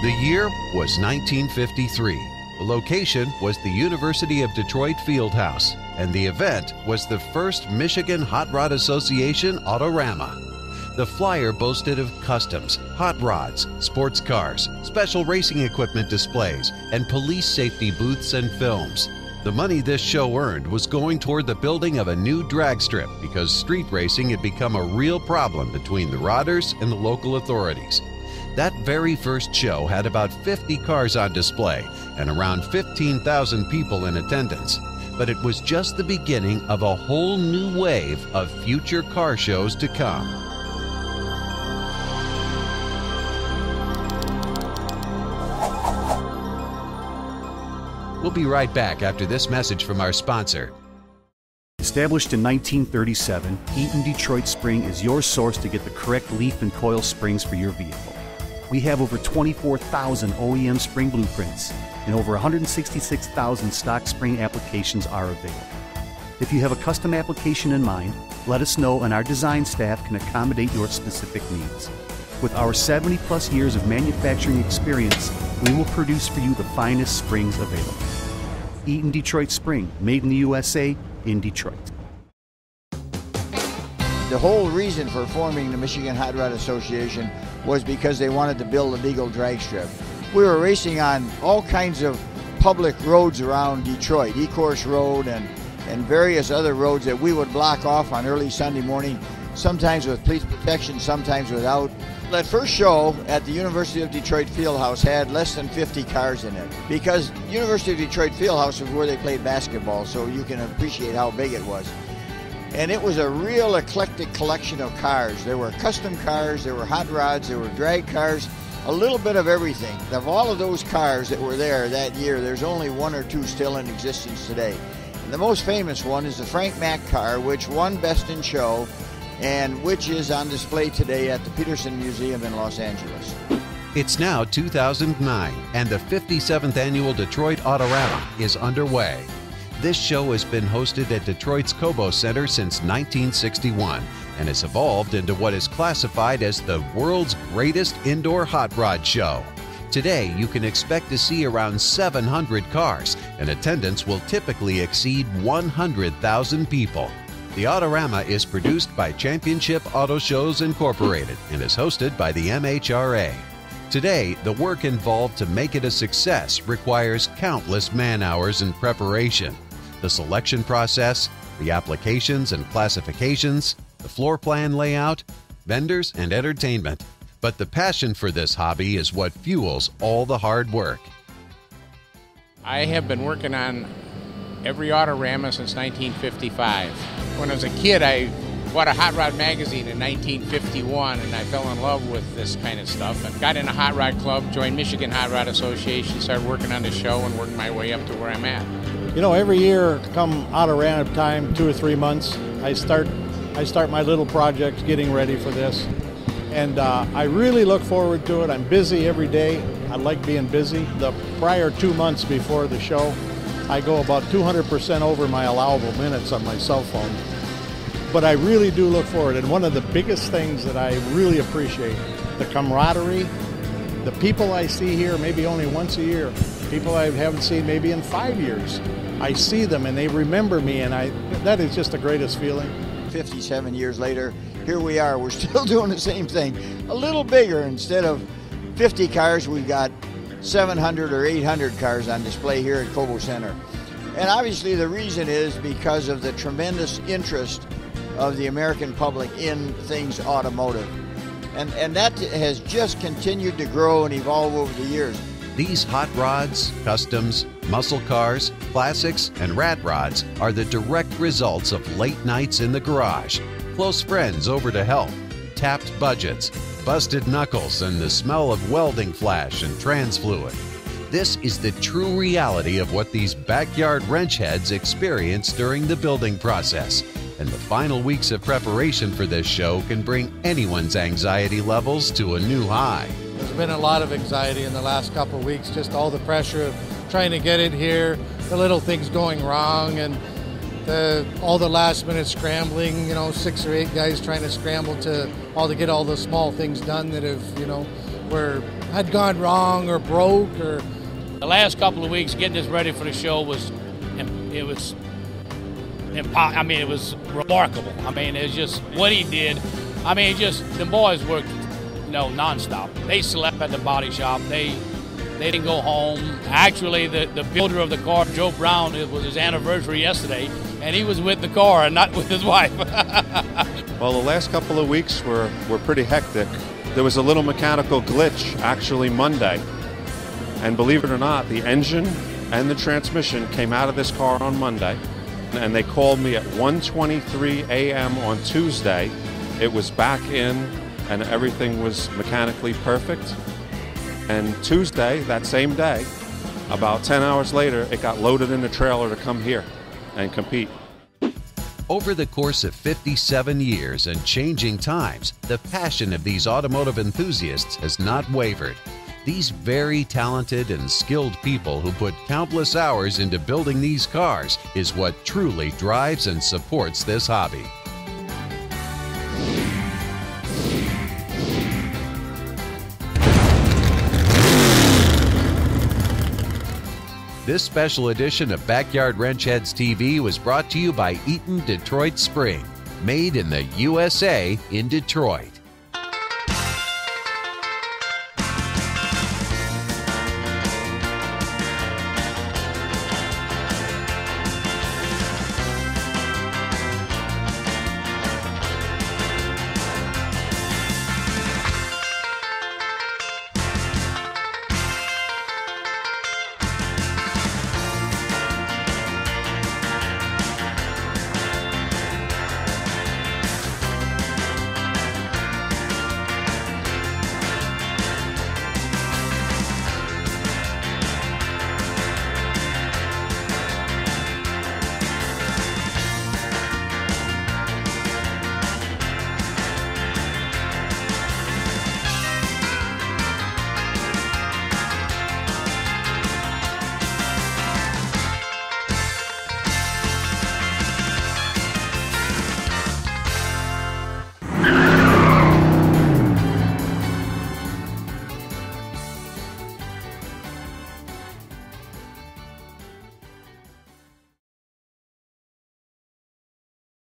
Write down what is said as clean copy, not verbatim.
The year was 1953. The location was the University of Detroit Fieldhouse, and the event was the first Michigan Hot Rod Association Autorama. The flyer boasted of customs, hot rods, sports cars, special racing equipment displays, and police safety booths and films. The money this show earned was going toward the building of a new drag strip because street racing had become a real problem between the rodders and the local authorities. That very first show had about 50 cars on display and around 15,000 people in attendance. But it was just the beginning of a whole new wave of future car shows to come. We'll be right back after this message from our sponsor. Established in 1937, Eaton Detroit Spring is your source to get the correct leaf and coil springs for your vehicle. We have over 24,000 OEM spring blueprints, and over 166,000 stock spring applications are available. If you have a custom application in mind, let us know and our design staff can accommodate your specific needs. With our 70-plus years of manufacturing experience, we will produce for you the finest springs available. Eaton Detroit Spring, made in the USA, in Detroit. The whole reason for forming the Michigan Hot Rod Association was because they wanted to build a legal drag strip. We were racing on all kinds of public roads around Detroit, Ecorse Road and various other roads that we would block off on early Sunday morning, sometimes with police protection, sometimes without. That first show at the University of Detroit Fieldhouse had less than 50 cars in it because University of Detroit Fieldhouse was where they played basketball, so you can appreciate how big it was. And it was a real eclectic collection of cars. There were custom cars, there were hot rods, there were drag cars, a little bit of everything. Of all of those cars that were there that year, there's only one or two still in existence today. And the most famous one is the Frank Mack car, which won Best in Show and which is on display today at the Peterson Museum in Los Angeles. It's now 2009, and the 57th Annual Detroit Autorama is underway. This show has been hosted at Detroit's Cobo Center since 1961 and has evolved into what is classified as the world's greatest indoor hot rod show. Today, you can expect to see around 700 cars, and attendance will typically exceed 100,000 people. The Autorama is produced by Championship Auto Shows Incorporated and is hosted by the MHRA. Today, the work involved to make it a success requires countless man-hours and preparation. The selection process, the applications and classifications, the floor plan layout, vendors, and entertainment. But the passion for this hobby is what fuels all the hard work. I have been working on every Autorama since 1955. When I was a kid, I bought a Hot Rod magazine in 1951, and I fell in love with this kind of stuff and got in a Hot Rod Club, joined Michigan Hot Rod Association, started working on the show and working my way up to where I'm at. You know, every year, come Autorama time, 2 or 3 months, I start my little project getting ready for this. And I really look forward to it. I'm busy every day. I like being busy. The prior 2 months before the show, I go about 200% over my allowable minutes on my cell phone. But I really do look forward. And one of the biggest things that I really appreciate, the camaraderie, the people I see here maybe only once a year, people I haven't seen maybe in 5 years. I see them and they remember me, and that is just the greatest feeling. 57 years later, here we are. We're still doing the same thing. A little bigger. Instead of 50 cars, we've got 700 or 800 cars on display here at Cobo Center. And obviously the reason is because of the tremendous interest of the American public in things automotive. And that has just continued to grow and evolve over the years. These hot rods, customs, muscle cars, classics, and rat rods are the direct results of late nights in the garage, close friends over to help, tapped budgets, busted knuckles, and the smell of welding flash and trans fluid. This is the true reality of what these backyard wrench heads experience during the building process. And the final weeks of preparation for this show can bring anyone's anxiety levels to a new high. There's been a lot of anxiety in the last couple of weeks, just all the pressure of trying to get it here, the little things going wrong, and all the last minute scrambling, 6 or 8 guys trying to scramble to get all the small things done that have, had gone wrong or broke. Or the last couple of weeks getting this ready for the show was it was remarkable. I mean, it's just what he did. I mean, the boys worked, nonstop. They slept at the body shop. They didn't go home. Actually, the builder of the car, Joe Brown, it was his anniversary yesterday, and he was with the car and not with his wife. Well, the last couple of weeks were pretty hectic. There was a little mechanical glitch actually Monday, and believe it or not, the engine and the transmission came out of this car on Monday, and they called me at 1:23 a.m. on Tuesday. It was back in, and everything was mechanically perfect. And Tuesday, that same day, about 10 hours later, it got loaded in the trailer to come here and compete. Over the course of 57 years and changing times, the passion of these automotive enthusiasts has not wavered. These very talented and skilled people who put countless hours into building these cars is what truly drives and supports this hobby. This special edition of Backyard Wrench Heads TV was brought to you by Eaton Detroit Spring, made in the USA in Detroit.